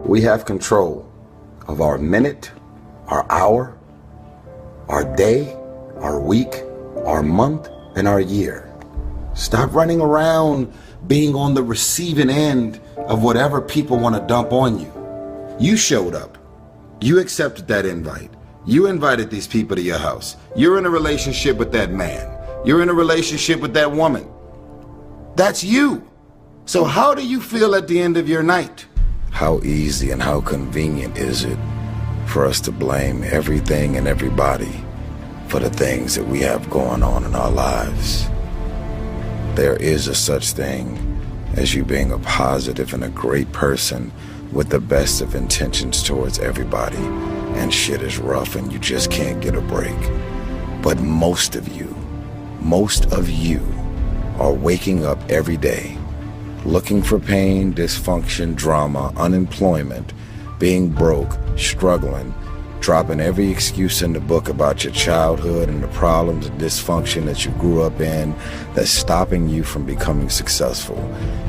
We have control of our minute, our hour, our day, our week, our month, and our year. Stop running around being on the receiving end of whatever people want to dump on you. You showed up. You accepted that invite. You invited these people to your house. You're in a relationship with that man. You're in a relationship with that woman. That's you. So how do you feel at the end of your night? How easy and how convenient is it for us to blame everything and everybody for the things that we have going on in our lives? There is a such thing as you being a positive and a great person with the best of intentions towards everybody, and shit is rough and you just can't get a break. But most of you are waking up every day looking for pain, dysfunction, drama, unemployment, being broke, struggling, dropping every excuse in the book about your childhood and the problems and dysfunction that you grew up in that's stopping you from becoming successful.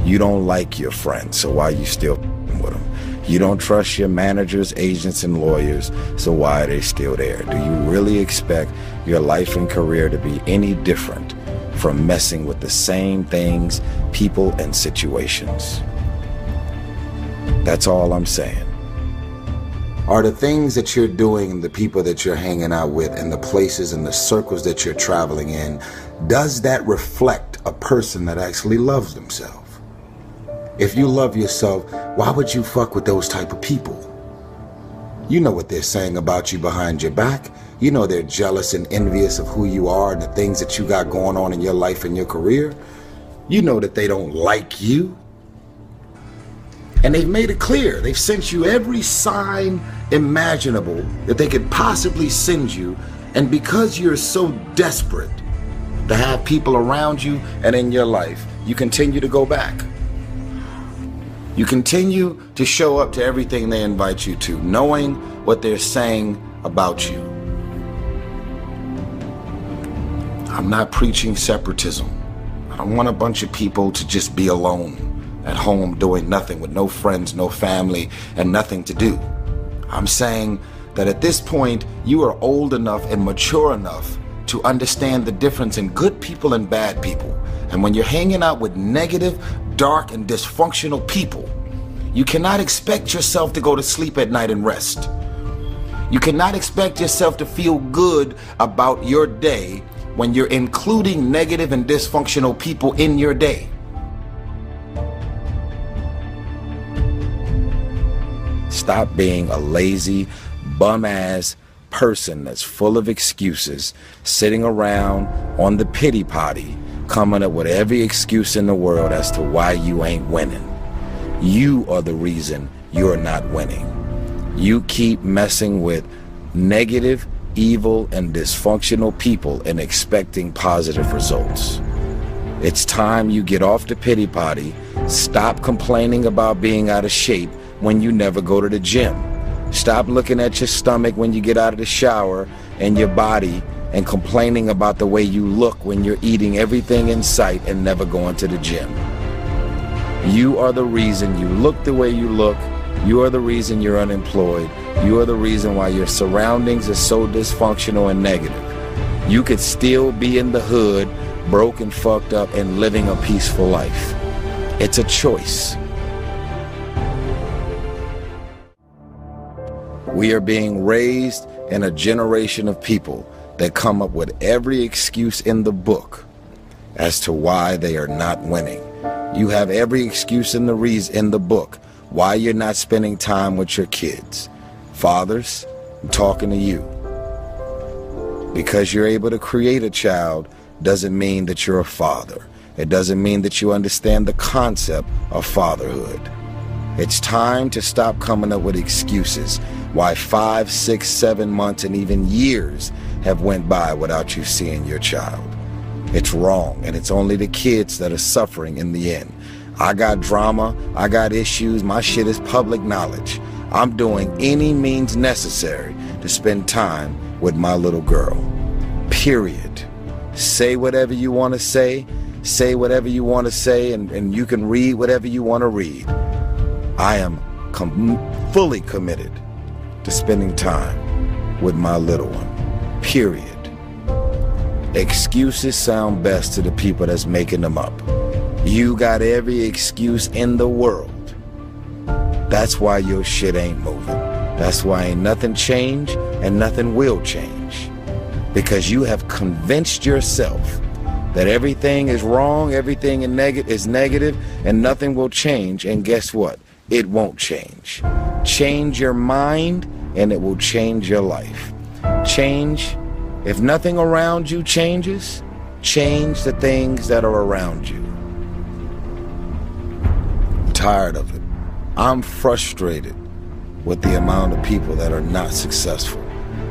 You don't like your friends, so why are you still with them? You don't trust your managers, agents, and lawyers, so why are they still there? Do you really expect your life and career to be any different from messing with the same things, people, and situations? That's all I'm saying. Are the things that you're doing, the people that you're hanging out with, and the places and the circles that you're traveling in, does that reflect a person that actually loves themselves? If you love yourself, why would you fuck with those type of people? You know what they're saying about you behind your back. You know they're jealous and envious of who you are and the things that you got going on in your life and your career. You know that they don't like you. And they've made it clear. They've sent you every sign imaginable that they could possibly send you. And because you're so desperate to have people around you and in your life, you continue to go back. You continue to show up to everything they invite you to, knowing what they're saying about you. I'm not preaching separatism. I don't want a bunch of people to just be alone at home doing nothing with no friends, no family, and nothing to do. I'm saying that at this point, you are old enough and mature enough to understand the difference in good people and bad people. And when you're hanging out with negative, dark, and dysfunctional people, you cannot expect yourself to go to sleep at night and rest. You cannot expect yourself to feel good about your day when you're including negative and dysfunctional people in your day. Stop being a lazy, bum-ass person that's full of excuses, sitting around on the pity potty, coming up with every excuse in the world as to why you ain't winning. You are the reason you're not winning. You keep messing with negative, evil, and dysfunctional people and expecting positive results. It's time you get off the pity potty, stop complaining about being out of shape when you never go to the gym. Stop looking at your stomach when you get out of the shower and your body and complaining about the way you look when you're eating everything in sight and never going to the gym. You are the reason you look the way you look. You are the reason you're unemployed. You are the reason why your surroundings are so dysfunctional and negative. You could still be in the hood, broke and fucked up, and living a peaceful life. It's a choice. We are being raised in a generation of people that come up with every excuse in the book as to why they are not winning. You have every excuse in the book why you're not spending time with your kids. Fathers, I'm talking to you. Because you're able to create a child doesn't mean that you're a father. It doesn't mean that you understand the concept of fatherhood. It's time to stop coming up with excuses why 5, 6, 7 months and even years have went by without you seeing your child. It's wrong, and it's only the kids that are suffering in the end. I got drama, I got issues, my shit is public knowledge. I'm doing any means necessary to spend time with my little girl. Period. Say whatever you want to say whatever you want to say, and you can read whatever you want to read. I am fully committed to spending time with my little one, period. Excuses sound best to the people that's making them up. You got every excuse in the world. That's why your shit ain't moving. That's why ain't nothing changed and nothing will change. Because you have convinced yourself that everything is wrong, everything is negative, and nothing will change. And guess what? It won't change. Change your mind and it will change your life. Change. If nothing around you changes, change the things that are around you. I'm tired of it. I'm frustrated with the amount of people that are not successful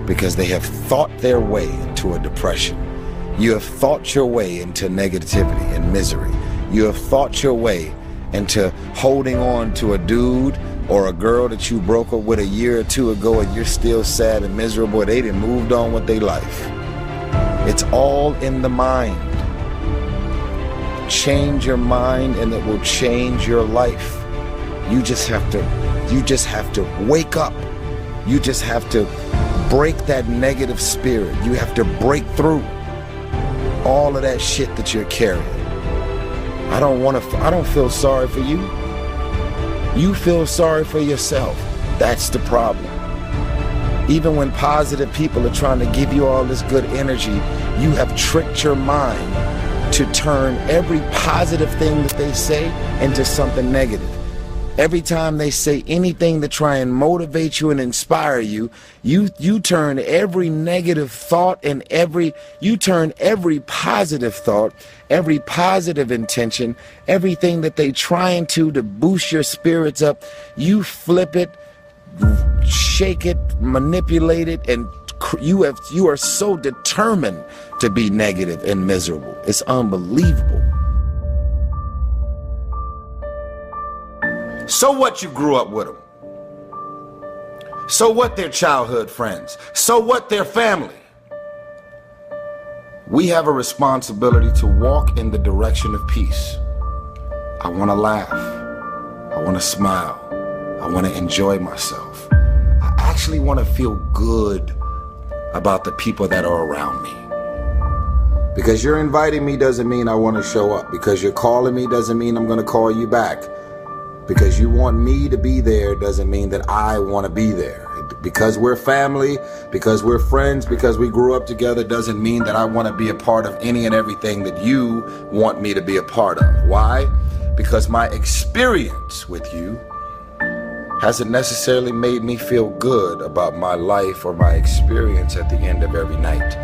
because they have thought their way into a depression. You have thought your way into negativity and misery. You have thought your way into holding on to a dude or a girl that you broke up with a year or two ago and you're still sad and miserable. They done moved on with their life. It's all in the mind. Change your mind and it will change your life. You just have to wake up. You just have to break that negative spirit. You have to break through all of that shit that you're carrying. I don't feel sorry for you. You feel sorry for yourself. That's the problem. Even when positive people are trying to give you all this good energy, you have tricked your mind to turn every positive thing that they say into something negative. Every time they say anything to try and motivate you and inspire you, you turn every negative thought and you turn every positive thought, every positive intention, everything that they trying to boost your spirits up, you flip it, shake it, manipulate it, and you are so determined to be negative and miserable. It's unbelievable. So what you grew up with them? So what their childhood friends? So what their family? We have a responsibility to walk in the direction of peace. I want to laugh. I want to smile. I want to enjoy myself. I actually want to feel good about the people that are around me. Because you're inviting me doesn't mean I want to show up. Because you're calling me doesn't mean I'm going to call you back. Because you want me to be there doesn't mean that I want to be there. Because we're family, because we're friends, because we grew up together doesn't mean that I want to be a part of any and everything that you want me to be a part of. Why? Because my experience with you hasn't necessarily made me feel good about my life or my experience at the end of every night.